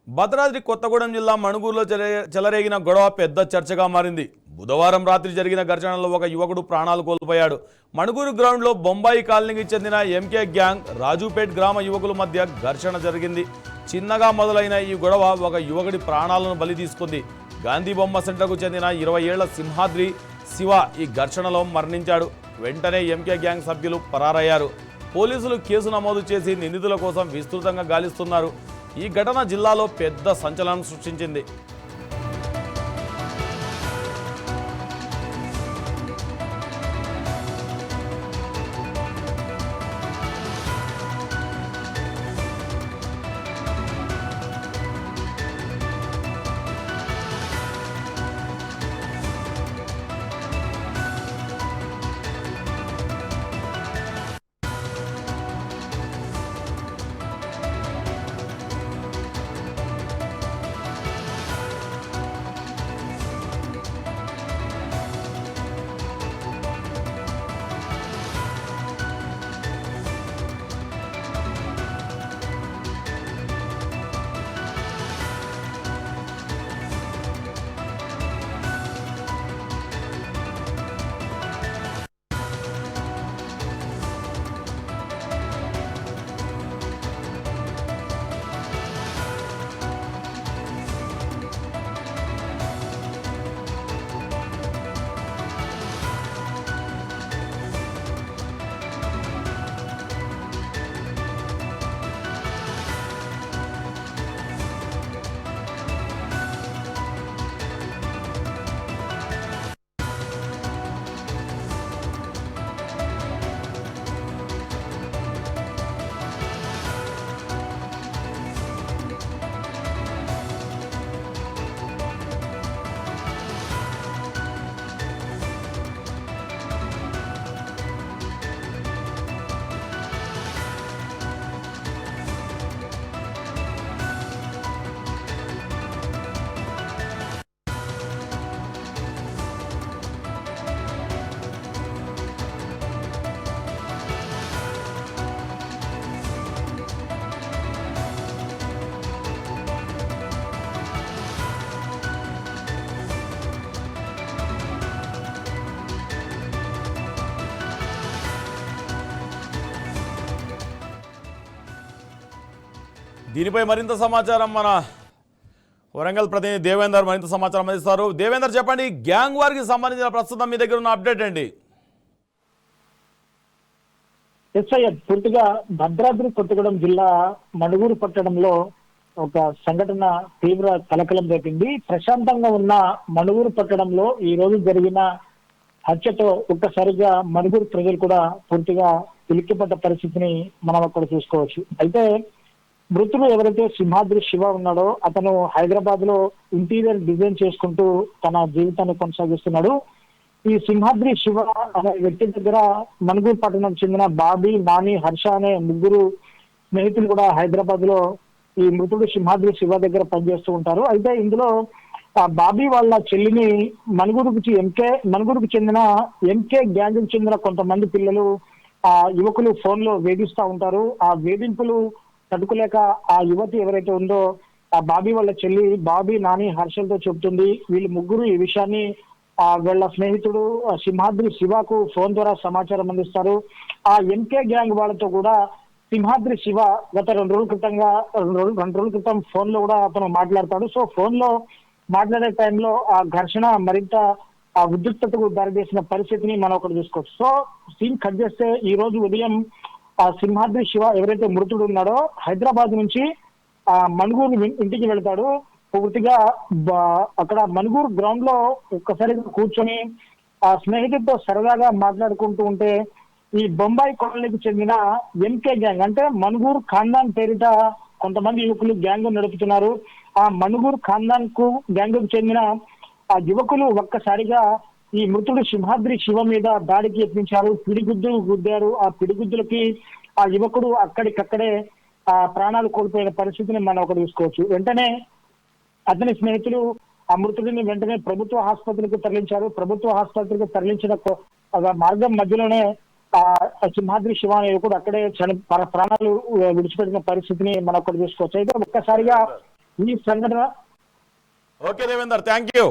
భద్రాద్రి కొత్తగూడెం జిల్లా మణుగూరులో చెలరేగిన గొడవ పెద్ద చర్చగా మారింది. బుధవారం రాత్రి జరిగిన ఘర్షణలో ఒక యువకుడు ప్రాణాలు కోల్పోయాడు. మణుగూరు గ్రౌండ్లో బొంబాయి కాలనీకి చెందిన ఎంకే గ్యాంగ్ రాజుపేట్ గ్రామ యువకుల మధ్య ఘర్షణ జరిగింది. చిన్నగా మొదలైన ఈ గొడవ ఒక యువకుడి ప్రాణాలను బలి తీసుకుంది. గాంధీ బొమ్మ సెంటర్కు చెందిన 20 ఏళ్ల సింహాద్రి శివ ఈ ఘర్షణలో మరణించాడు. వెంటనే ఎంకే గ్యాంగ్ సభ్యులు పరారయ్యారు. పోలీసులు కేసు నమోదు చేసి నిందితుల కోసం విస్తృతంగా గాలిస్తున్నారు. ఈ ఘటన జిల్లాలో పెద్ద సంచలనం సృష్టించింది. దీనిపై మరింత సమాచారం మన వరంగల్ ప్రతినిధి దేవేందర్ మరింత సమాచారం అందిస్తారు. దేవేందర్, చెప్పండి, గ్యాంగ్ వార్కి సంబంధించిన ప్రస్తుతం మీ దగ్గర ఉన్న అప్డేట్ ఏంటి? పూర్తిగా భద్రాద్రి కొత్తగూడెం జిల్లా మణుగూరు పట్టణంలో ఒక సంఘటన తీవ్ర కలకలం రేపింది. ప్రశాంతంగా ఉన్న మణుగూరు పట్టణంలో ఈ రోజు జరిగిన హత్యతో ఒక్కసారిగా మణుగూరు ప్రజలు కూడా పూర్తిగా ఉలిక్కిపడ్డ పరిస్థితిని మనం అక్కడ చూసుకోవచ్చు. అయితే మృతుడు ఎవరైతే సింహాద్రి శివ ఉన్నాడో అతను హైదరాబాద్ లో ఇంటీరియర్ డిజైన్ చేసుకుంటూ తన జీవితాన్ని కొనసాగిస్తున్నాడు. ఈ సింహాద్రి శివ అనే వ్యక్తి దగ్గర మణుగూరు పట్టణం చెందిన బాబీ, నాని, హర్ష అనే ముగ్గురు స్నేహితులు కూడా హైదరాబాద్ లో ఈ మృతుడు సింహాద్రి శివ దగ్గర పనిచేస్తూ ఉంటారు. అయితే ఇందులో ఆ బాబీ వాళ్ళ చెల్లిని మణుగూరుకు చెందిన ఎంకే గ్యాంగ్ చెందిన కొంతమంది పిల్లలు ఆ యువకులు ఫోన్ లో వేధిస్తూ ఉంటారు. ఆ వేధింపులు తట్టుకోలేక ఆ యువతి ఎవరైతే ఉందో ఆ బాబీ వాళ్ళ చెల్లి బాబీ, నాని, హర్షలతో చెబుతుంది. వీళ్ళు ముగ్గురు ఈ విషయాన్ని వీళ్ళ స్నేహితుడు సింహాద్రి శివకు ఫోన్ ద్వారా సమాచారం అందిస్తారు. ఆ ఎంకే గ్యాంగ్ వాళ్ళతో కూడా సింహాద్రి శివ గత 2 రోజుల క్రితం ఫోన్ లో కూడా అతను మాట్లాడతాడు. సో ఫోన్ లో మాట్లాడే టైంలో ఆ ఘర్షణ మరింత ఆ ఉద్రిక్తతకు దారితీసిన పరిస్థితిని మనం ఒకటి చూసుకోవచ్చు. సో సీన్ కట్ చేస్తే ఈ రోజు ఉదయం ఆ సింహాద్రి శివ ఎవరైతే మృతుడు ఉన్నాడో హైదరాబాద్ నుంచి ఆ మణుగూరు ఇంటికి వెళ్తాడు. పూర్తిగా అక్కడ మణుగూరు గ్రౌండ్ లో ఒక్కసారి కూర్చొని ఆ స్నేహితుడితో సరదాగా మాట్లాడుకుంటూ ఉంటే ఈ బొంబాయి కాలనీకి చెందిన ఎంకే గ్యాంగ్ అంటే మణుగూరు ఖాందాన్ పేరిట కొంతమంది యువకులు గ్యాంగ్ నడుపుతున్నారు. ఆ మణుగూరు ఖాందాన్ కు గ్యాంగ్ కు చెందిన ఆ యువకులు ఒక్కసారిగా ఈ మృతుడు సింహాద్రి శివ మీద దాడికి యత్నించారు. పిడిగుద్దులు గుద్దారు. ఆ పిడిగుద్దులకి ఆ యువకుడు అక్కడికక్కడే ఆ ప్రాణాలు కోల్పోయిన పరిస్థితిని మనం ఒకటి చూసుకోవచ్చు. వెంటనే అతని స్నేహితులు ఆ మృతుడిని వెంటనే ప్రభుత్వ ఆసుపత్రికి తరలించారు. ప్రభుత్వ ఆసుపత్రికి తరలించిన మార్గం మధ్యలోనే ఆ సింహాద్రి శివ యువకుడు అక్కడే ప్రాణాలు విడిచిపెట్టిన పరిస్థితిని మనం ఒకటి చూసుకోవచ్చు. అయితే ఒక్కసారిగా ఈ సంఘటన ఓకే దేవేందర్, థ్యాంక్ యూ.